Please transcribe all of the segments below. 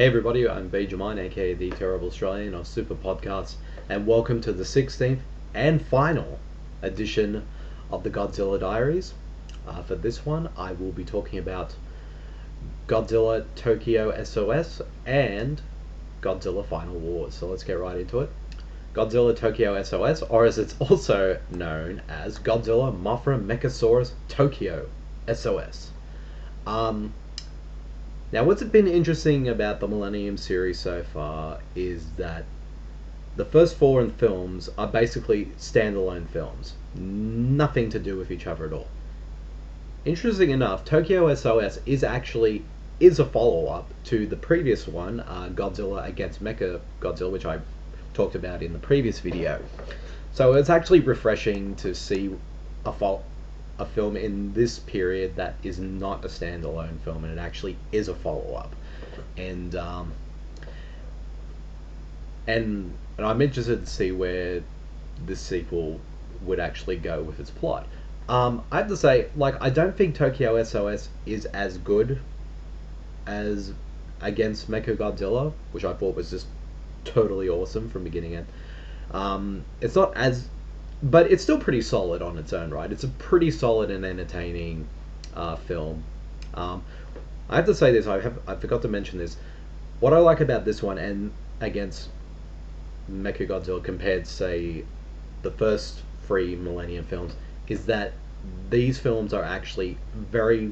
Hey everybody, I'm Bede, aka the Terrible Australian of Super Podcasts, and welcome to the 16th and final edition of the Godzilla Diaries. For this one, I will be talking about Godzilla Tokyo S.O.S. and Godzilla Final Wars. So let's get right into it. Godzilla Tokyo S.O.S., or as it's also known as Godzilla Mothra Mechasaurus Tokyo S.O.S. Now, what's been interesting about the Millennium series so far is that the first four films are basically standalone films, nothing to do with each other at all. Interesting enough, Tokyo SOS is a follow-up to the previous one, Godzilla against Mecha Godzilla, which I talked about in the previous video. So it's actually refreshing to see a film in this period that is not a standalone film, and it actually is a follow-up. And I'm interested to see where this sequel would actually go with its plot. I have to say, I don't think Tokyo SOS is as good as against Mechagodzilla, which I thought was just totally awesome from beginning to end. It's not as, but it's still pretty solid on its own right. It's a pretty solid and entertaining film. I have to say this. I forgot to mention this. What I like about this one and against Mechagodzilla compared to, say, the first three Millennium films is that these films are actually very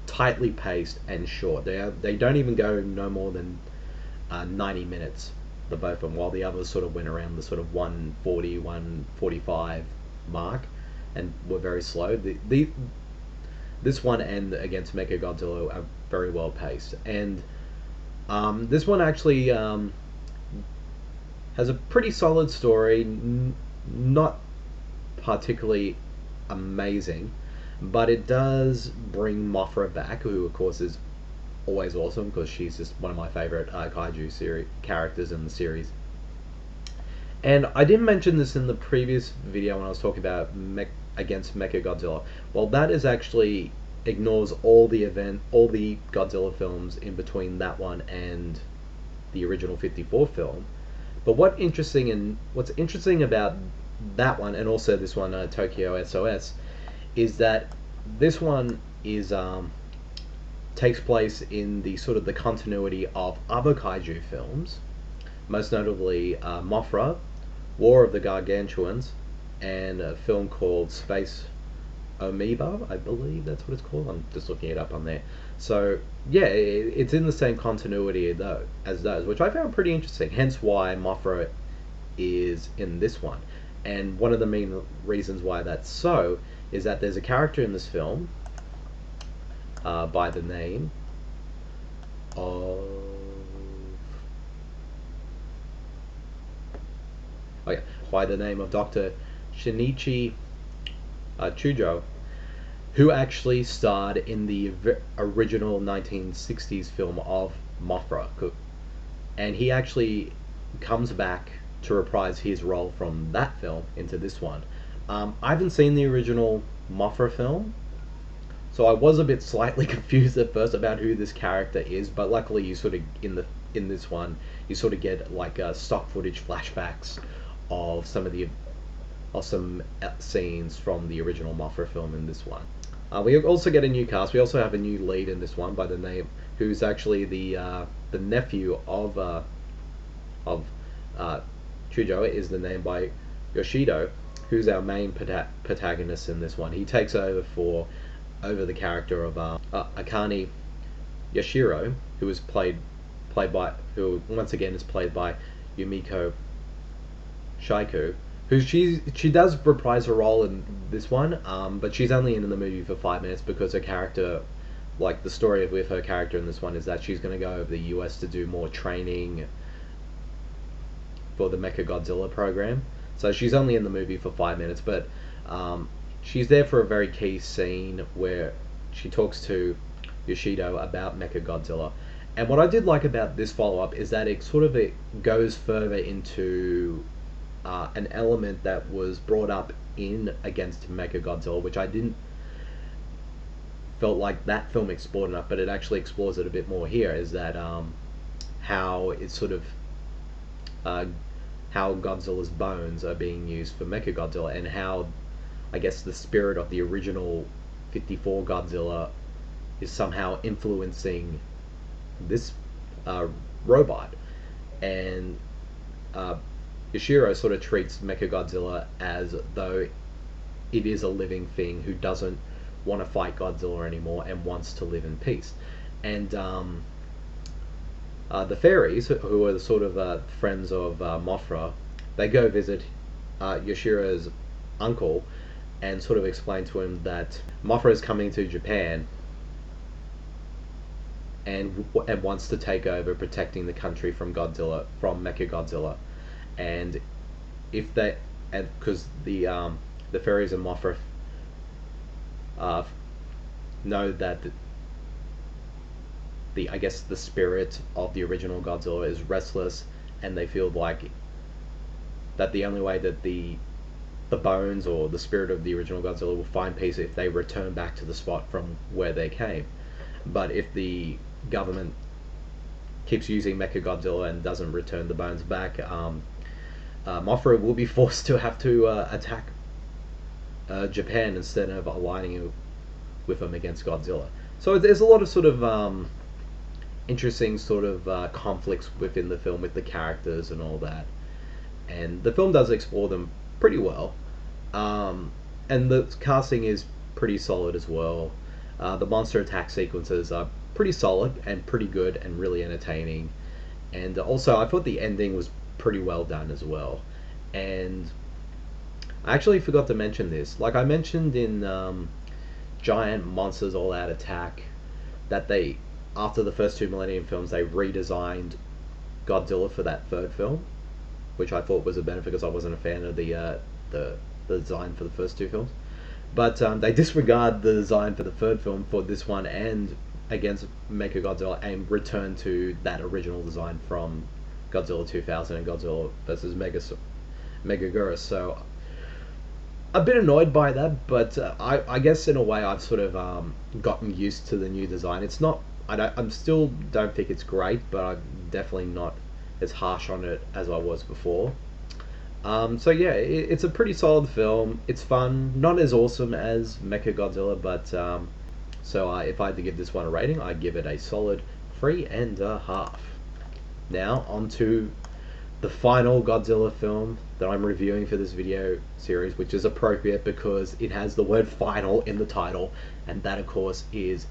tightly paced and short. They don't even go no more than 90 minutes, the both of them, while the others sort of went around the sort of 140, 145 mark and were very slow. This one and against Mechagodzilla are very well paced, and this one actually has a pretty solid story, not particularly amazing, but it does bring Mothra back, who of course is always awesome because she's just one of my favorite kaiju characters in the series. And I didn't mention this in the previous video when I was talking about against Mechagodzilla. Well, that is actually ignores all the Godzilla films in between that one and the original 54 film. But what's interesting about that one and also this one, Tokyo SOS, is that this one is takes place in the sort of the continuity of other kaiju films, most notably Mothra, War of the Gargantuans, and a film called Space Amoeba, I believe that's what it's called. I'm just looking it up on there. So yeah, it's in the same continuity though as those, which I found pretty interesting. Hence why Mothra is in this one. And one of the main reasons why that's so is that there's a character in this film by the name of Dr. Shinichi Chujo, who actually starred in the original 1960s film of Mothra, and he actually comes back to reprise his role from that film into this one. I haven't seen the original Mothra film, so I was a bit slightly confused at first about who this character is, but luckily you sort of in this one you sort of get stock footage flashbacks of some scenes from the original Mothra film in this one. We also get a new cast. We also have a new lead in this one by the name, who's actually the nephew of Chujo, is the name by Yoshido, who's our main protagonist in this one. He takes over the character of Akane Yashiro, who is played by Yumiko Shaiku, who she does reprise her role in this one, but she's only in the movie for 5 minutes because her character, the story with her character in this one is that she's going to go over the US to do more training for the Mechagodzilla program. So she's only in the movie for 5 minutes, but she's there for a very key scene where she talks to Yoshido about Mechagodzilla. And what I did like about this follow-up is that it goes further into an element that was brought up in against Mechagodzilla, which I didn't felt like that film explored enough, but it actually explores it a bit more here. Is that how it's sort of uh, how Godzilla's bones are being used for Mechagodzilla, and how I guess the spirit of the original 54 Godzilla is somehow influencing this uh, robot. And uh, Ishiro sort of treats Mechagodzilla as though it is a living thing who doesn't want to fight Godzilla anymore and wants to live in peace. And the fairies, who are the sort of friends of Mothra, they go visit Yoshiro's uncle and sort of explain to him that Mothra is coming to Japan and wants to take over, protecting the country from Godzilla, from Mechagodzilla. And if they, and because the fairies and Mothra uh, know that the I guess the spirit of the original Godzilla is restless, and they feel like that the only way that the bones or the spirit of the original Godzilla will find peace if they return back to the spot from where they came. But if the government keeps using Mechagodzilla and doesn't return the bones back, Mothra will be forced to have to attack Japan instead of aligning with them against Godzilla. So there's a lot of sort of interesting sort of conflicts within the film with the characters and all that. And the film does explore them pretty well. And the casting is pretty solid as well. The monster attack sequences are pretty solid and pretty good and really entertaining. And also, I thought the ending was pretty well done as well. And I actually forgot to mention this. Like I mentioned in Giant Monsters All Out Attack, that they, after the first two Millennium films, they redesigned Godzilla for that third film, which I thought was a benefit because I wasn't a fan of the design for the first two films. But they disregard the design for the third film for this one and against Mechagodzilla and return to that original design from Godzilla 2000 and Godzilla vs. Megaguirus. So a bit annoyed by that, but I guess in a way I've sort of gotten used to the new design. It's not, I'm still don't think it's great, but I'm definitely not as harsh on it as I was before. So yeah, it's a pretty solid film. It's fun, not as awesome as Mechagodzilla, but so if I had to give this one a rating, I'd give it a solid 3.5. Now on to the final Godzilla film that I'm reviewing for this video series, which is appropriate because it has the word final in the title, and that of course is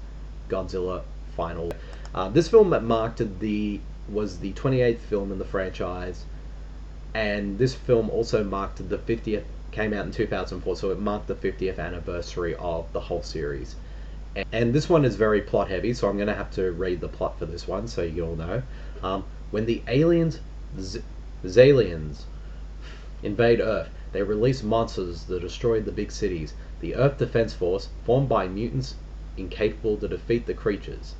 Godzilla Final. This film was the 28th film in the franchise, and this film also marked the 50th, came out in 2004, so it marked the 50th anniversary of the whole series. And this one is very plot heavy, so I'm going to have to read the plot for this one so you all know. When the aliens, Zalians, invade Earth, they release monsters that destroy the big cities. The Earth Defense Force, formed by mutants incapable to defeat the creatures.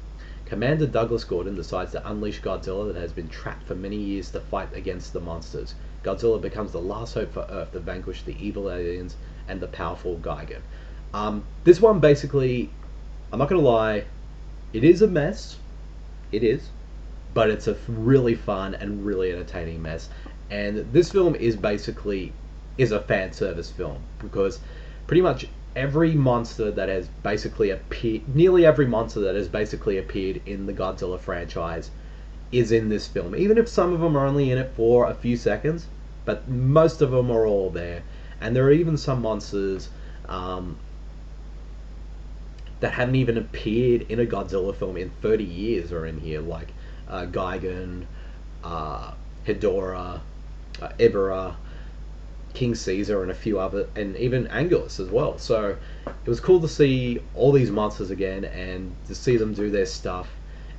Commander Douglas Gordon decides to unleash Godzilla that has been trapped for many years to fight against the monsters. Godzilla becomes the last hope for Earth to vanquish the evil aliens and the powerful Gigan. This one basically, I'm not going to lie, it is a mess. It is. But it's a really fun and really entertaining mess. And this film is a fan service film, because pretty much every monster that has basically appeared, nearly every monster that has basically appeared in the Godzilla franchise is in this film. Even if some of them are only in it for a few seconds, but most of them are all there. And there are even some monsters that haven't even appeared in a Godzilla film in 30 years are in here, like Gigan, Hedorah, Ibera, King Caesar, and a few other, and even Anguirus as well. So it was cool to see all these monsters again and to see them do their stuff.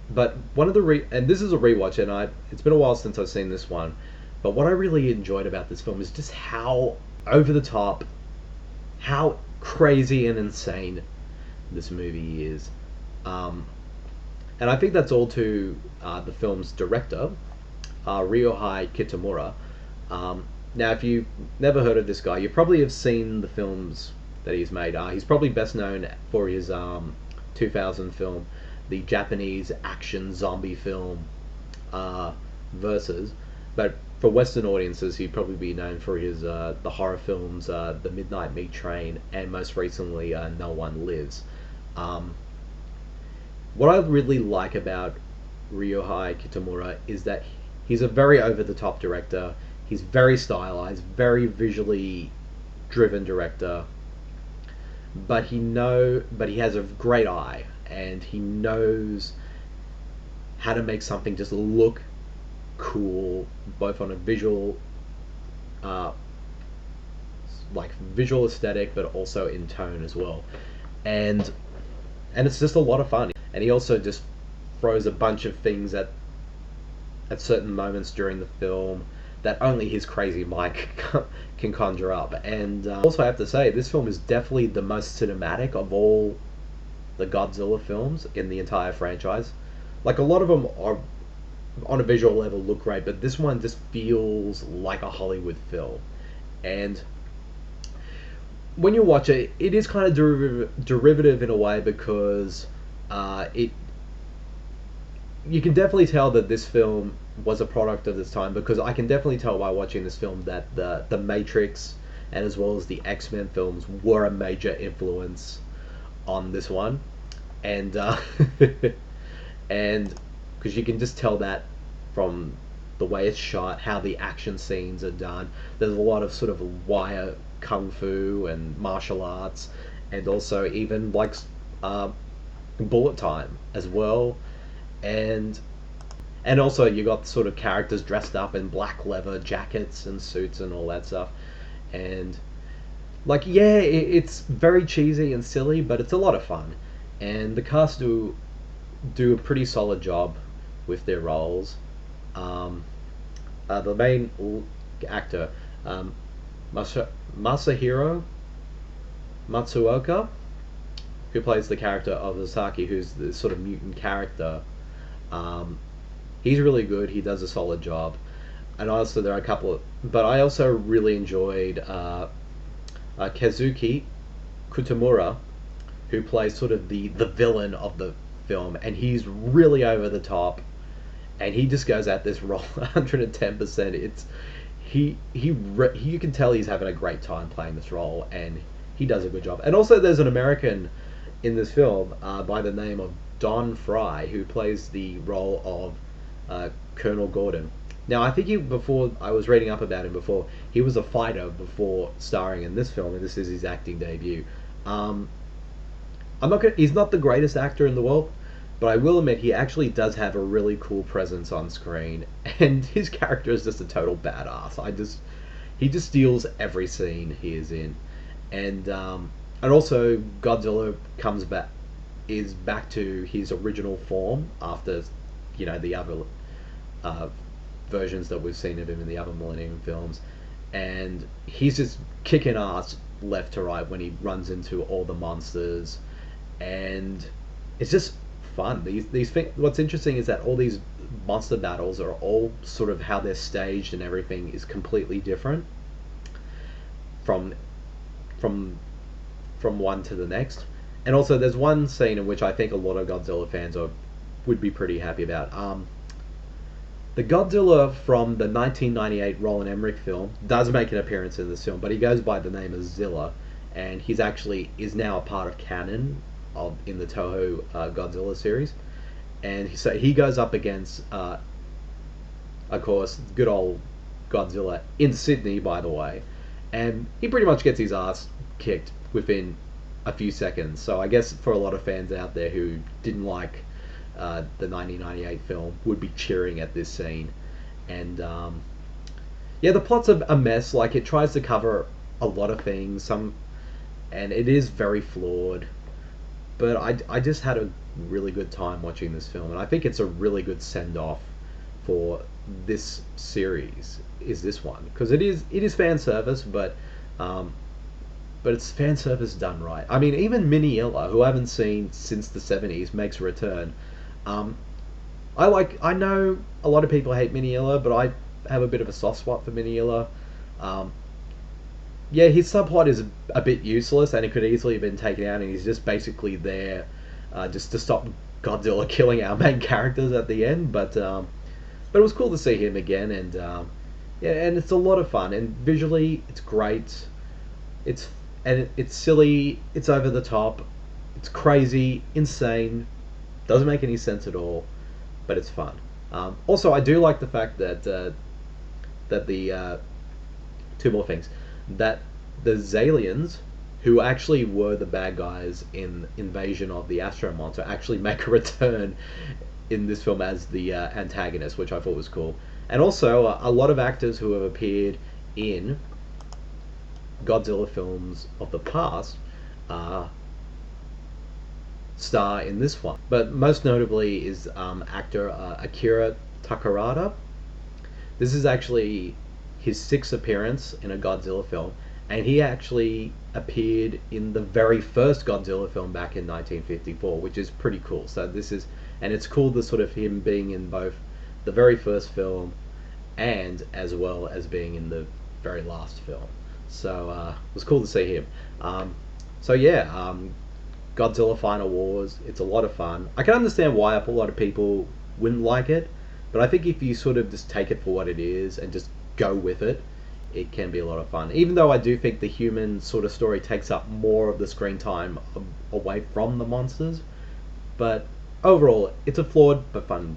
But one of the and this is a rewatch, and it's been a while since I've seen this one. But what I really enjoyed about this film is just how over the top, how crazy and insane this movie is. And I think that's all to the film's director, Ryohei Kitamura. Now, if you've never heard of this guy, you probably have seen the films that he's made. He's probably best known for his 2000 film, the Japanese action zombie film, uh, verses. But for Western audiences, he'd probably be known for his the horror films, The Midnight Meat Train, and most recently, No One Lives. Um, what I really like about Ryohei Kitamura is that he's a very over the top director. He's very stylized, very visually driven director, but he has a great eye, and he knows how to make something just look cool, both on a visual, uh, like visual aesthetic, but also in tone as well. And it's just a lot of fun. And he also just throws a bunch of things at certain moments during the film that only his crazy mind can conjure up. And also, I have to say, this film is definitely the most cinematic of all the Godzilla films in the entire franchise. Like, a lot of them are on a visual level look great, but this one just feels like a Hollywood film. And when you watch it, it is kind of derivative in a way, because it you can definitely tell that this film was a product of this time, because I can definitely tell by watching this film that the Matrix and as well as the X-Men films were a major influence on this one, and and because you can just tell that from the way it's shot, how the action scenes are done. There's a lot of sort of wire kung fu and martial arts, and also even like uh, bullet time as well, and also you got sort of characters dressed up in black leather jackets and suits and all that stuff, and like, yeah, it's very cheesy and silly, but it's a lot of fun, and the cast do a pretty solid job with their roles. Um, the main actor, um, Masahiro Matsuoka, who plays the character of Sasaki, who's the sort of mutant character. Um, he's really good. He does a solid job. And also there are a couple of, but I also really enjoyed Kazuki Kutamura, who plays sort of the villain of the film, and he's really over the top, and he just goes at this role 110%. It's you can tell he's having a great time playing this role, and he does a good job. And also, there's an American in this film by the name of Don Fry, who plays the role of Colonel Gordon. Now, I think before I was reading up about him before, he was a fighter before starring in this film, and this is his acting debut. Um, he's not the greatest actor in the world, but I will admit he actually does have a really cool presence on screen, and his character is just a total badass. He just steals every scene he is in, and also Godzilla is back to his original form after, the other uh, versions that we've seen of him in the other Millennium films, and he's just kicking ass left to right when he runs into all the monsters, and it's just fun. These things. What's interesting is that all these monster battles are all sort of how they're staged, and everything is completely different from from one to the next. And also, there's one scene in which I think a lot of Godzilla fans would be pretty happy about. The Godzilla from the 1998 Roland Emmerich film does make an appearance in this film, but he goes by the name of Zilla, and he's actually is now a part of canon in the Toho Godzilla series, and so he goes up against, of course, good old Godzilla in Sydney, by the way, and he pretty much gets his ass kicked within a few seconds. So I guess for a lot of fans out there who didn't like the 1998 film would be cheering at this scene, and yeah, the plot's a mess. Like, it tries to cover a lot of things, and it is very flawed. But I just had a really good time watching this film, and I think it's a really good send off for this series. Is this one, because it is fan service, but it's fan service done right. I mean, even Minilla, who I haven't seen since the '70s, makes a return. Um, I know a lot of people hate Minilla, but I have a bit of a soft spot for Minilla. Um, yeah, his subplot is a bit useless, and it could easily have been taken out, and he's just basically there just to stop Godzilla killing our main characters at the end. But but it was cool to see him again, and yeah, and it's a lot of fun, and visually it's great. It's it's silly, it's over the top, it's crazy, insane, doesn't make any sense at all, but it's fun. Also, I do like the fact that that the two more things that the Zalians, who actually were the bad guys in Invasion of the Astro Monster, actually make a return in this film as the antagonist, which I thought was cool. And also, a lot of actors who have appeared in Godzilla films of the past uh, star in this one. But most notably is actor Akira Takarada. This is actually his sixth appearance in a Godzilla film, and he actually appeared in the very first Godzilla film back in 1954, which is pretty cool. So this is, and it's cool the sort of him being in both the very first film and as well as being in the very last film. So it was cool to see him. So yeah, Godzilla Final Wars. It's a lot of fun. I can understand why a lot of people wouldn't like it, but I think if you sort of just take it for what it is and just go with it, it can be a lot of fun. Even though I do think the human sort of story takes up more of the screen time away from the monsters, but overall, it's a flawed but fun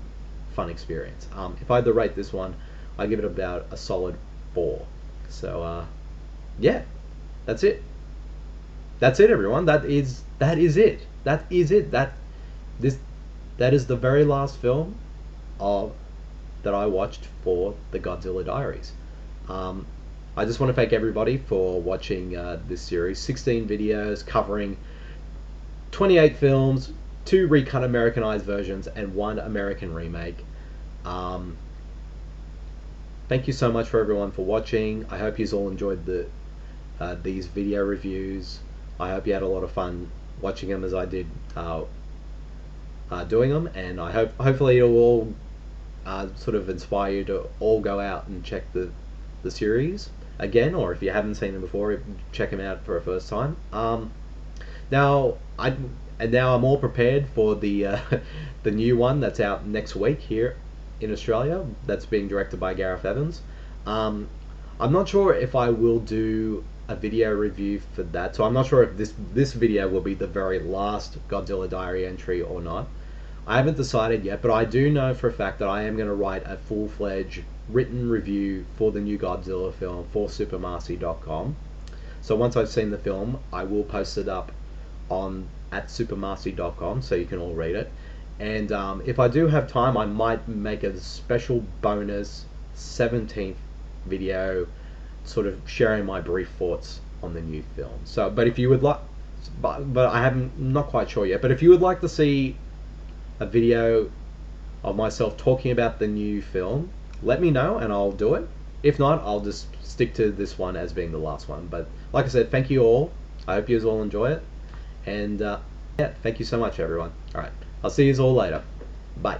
experience. If I had to rate this one, I give it about a solid 4. So yeah, that's it. That's it, everyone. That is it. That is it. This that is the very last film of that I watched for the Godzilla Diaries. Um, I just want to thank everybody for watching this series. 16 videos covering 28 films, 2 recut Americanized versions, and 1 American remake. Um, Thank you so much for everyone for watching. I hope you all enjoyed these video reviews. I hope you had a lot of fun watching them as I did doing them, and I hopefully it will all sort of inspire you to all go out and check the series again, or if you haven't seen them before, check them out for a first time. Now I'm all prepared for the the new one that's out next week here in Australia. That's being directed by Gareth Evans. I'm not sure if I will do a video review for that, so I'm not sure if this video will be the very last Godzilla Diary entry or not. I haven't decided yet, but I do know for a fact that I am going to write a full-fledged written review for the new Godzilla film for supermarcy.com. So once I've seen the film, I will post it up on at supermarcy.com so you can all read it. And if I do have time, I might make a special bonus 17th video sort of sharing my brief thoughts on the new film. So, but if you would like, but I haven't, not quite sure yet, but if you would like to see a video of myself talking about the new film, let me know and I'll do it. If not, I'll just stick to this one as being the last one. But like I said, thank you all. I hope you all enjoy it. And yeah, thank you so much, everyone. All right, I'll see you all later. Bye.